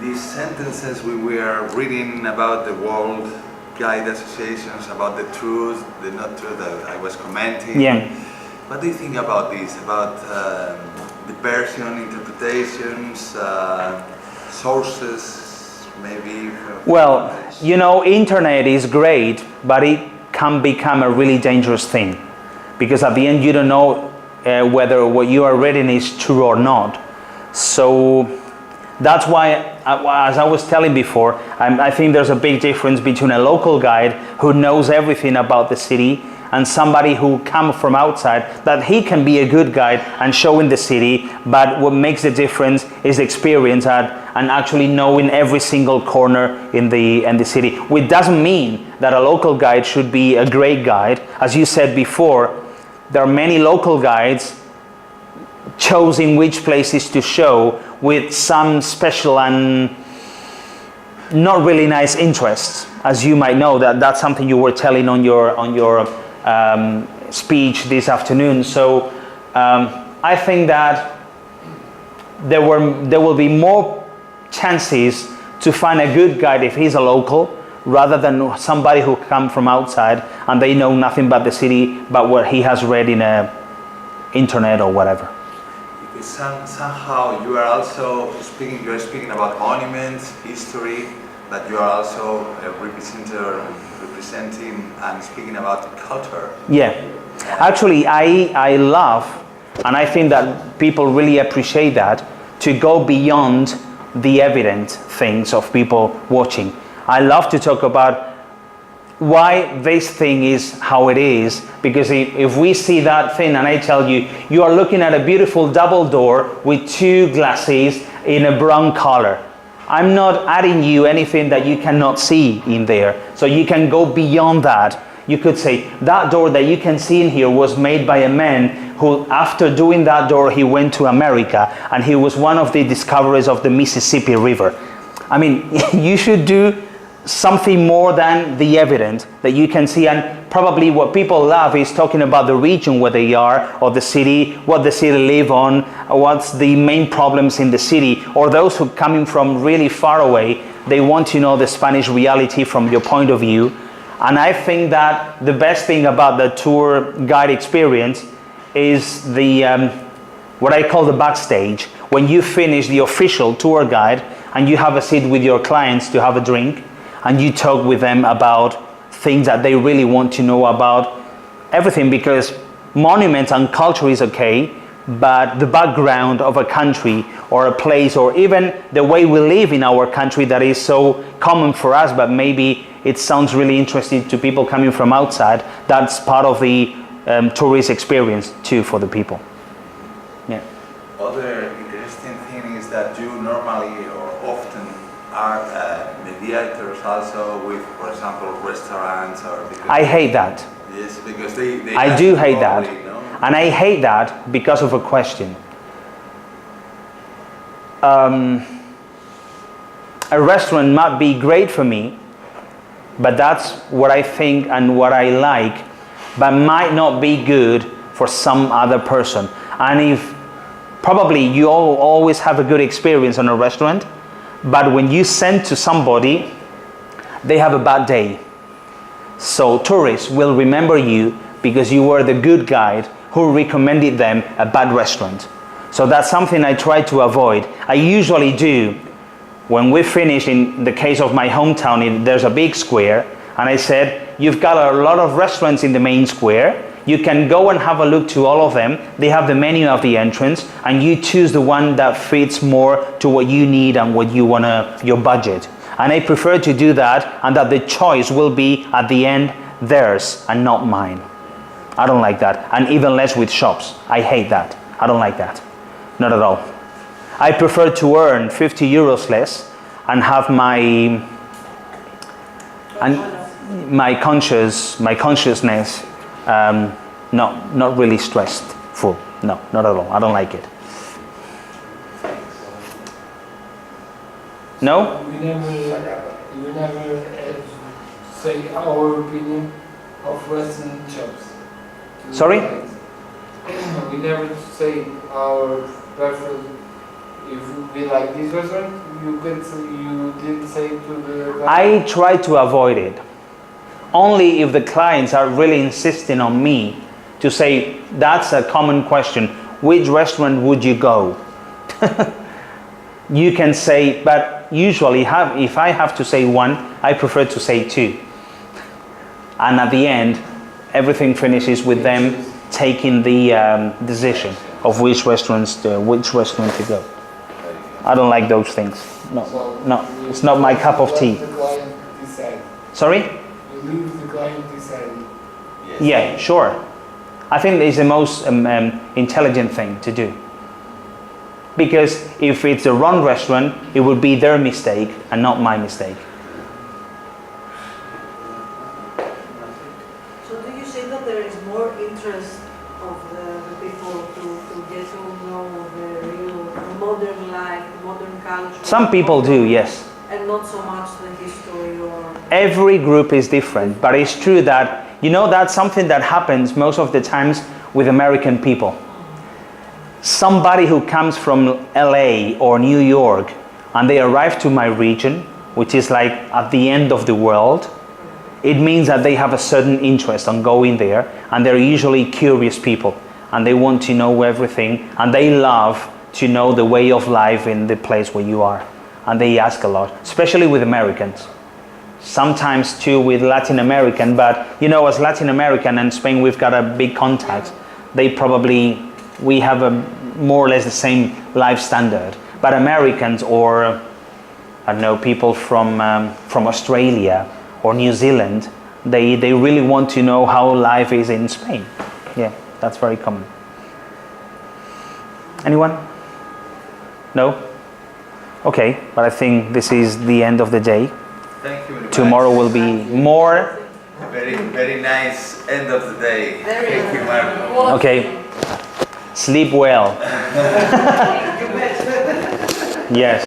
these sentences we were reading about the World Guide Associations, about the truth, the not truth that I was commenting. Yeah. What do you think about this? About the version, interpretations, sources, maybe? Well, you know, internet is great, but it can become a really dangerous thing, because at the end you don't know whether what you are reading is true or not. So that's why, as I was telling before, I think there's a big difference between a local guide who knows everything about the city and somebody who comes from outside, that he can be a good guide and showing the city, but what makes the difference is experience and actually knowing every single corner in the city. Which doesn't mean that a local guide should be a great guide. As you said before, there are many local guides choosing which places to show with some special and not really nice interests. As you might know, that's something you were telling on your speech this afternoon. So I think that there will be more chances to find a good guide if he's a local, rather than somebody who come from outside and they know nothing about the city but what he has read in a internet or whatever. Because somehow you are also speaking about monuments, history, but you are also representing and speaking about culture. Yeah, actually I love, and I think that people really appreciate that, to go beyond the evident things of people watching. I love to talk about why this thing is how it is, because if we see that thing and I tell you, you are looking at a beautiful double door with two glasses in a brown color, I'm not adding you anything that you cannot see in there. So you can go beyond that. You could say, that door that you can see in here was made by a man who, after doing that door, he went to America, and he was one of the discoverers of the Mississippi River. I mean, you should do something more than the evidence that you can see. And probably what people love is talking about the region where they are, or the city, what the city live on, what's the main problems in the city, or those who coming from really far away, they want to know the Spanish reality from your point of view. And I think that the best thing about the tour guide experience is the what I call the backstage. When you finish the official tour guide and you have a seat with your clients to have a drink, and you talk with them about things that they really want to know about everything, because monuments and culture is okay, but the background of a country or a place, or even the way we live in our country that is so common for us, but maybe it sounds really interesting to people coming from outside, that's part of the tourist experience too for the people. Yeah. Other interesting thing is that you normally or often are mediators also with, for example, restaurants, or because I hate that. Yes, because they I do hate that. No? And I hate that because of a question. A restaurant might be great for me, but that's what I think and what I like, but might not be good for some other person. And if probably you all always have a good experience on a restaurant, but when you send to somebody, they have a bad day. So tourists will remember you because you were the good guide who recommended them a bad restaurant. So that's something I try to avoid. I usually do. When we finish, in the case of my hometown, there's a big square, and I said, you've got a lot of restaurants in the main square. You can go and have a look to all of them. They have the menu of the entrance, and you choose the one that fits more to what you need and what you want your budget. And I prefer to do that, and that the choice will be at the end theirs and not mine. I don't like that, and even less with shops. I hate that. I don't like that, not at all. I prefer to earn 50 euros less and have my consciousness not really stressful. No, not at all. I don't like it. No? We never say our opinion of Western shops. Sorry? We never say our preferred if we like this restaurant, you didn't say to the guy. I try to avoid it. Only if the clients are really insisting on me to say, that's a common question, which restaurant would you go? You can say, but usually if I have to say one, I prefer to say two. And at the end, everything finishes with them taking the decision of which restaurant to go. I don't like those things. No, it's not my cup of tea. Let the client decide. Sorry? You leave the client deciding. Yes. Yeah, sure. I think it's the most intelligent thing to do. Because if it's a wrong restaurant, it would be their mistake and not my mistake. So do you say that there is more interest of the people to get to know the real modern life, modern culture? Some people do, yes. And not so much the history or... Every group is different, but it's true that, that's something that happens most of the times with American people. Somebody who comes from LA or New York and they arrive to my region, which is like at the end of the world, it means that they have a certain interest on going there, and they're usually curious people and they want to know everything, and they love to know the way of life in the place where you are, and they ask a lot, especially with Americans. Sometimes too with Latin American, but as Latin American and Spain, we've got a big contact. We have a more or less the same life standard. But Americans or, I don't know, people from Australia or New Zealand, they really want to know how life is in Spain. Yeah, that's very common. Anyone? No? Okay, but I think this is the end of the day. Thank you very much. Tomorrow will be more. Very, very nice end of the day. Thank you, Mark. Okay. Sleep well. Yes.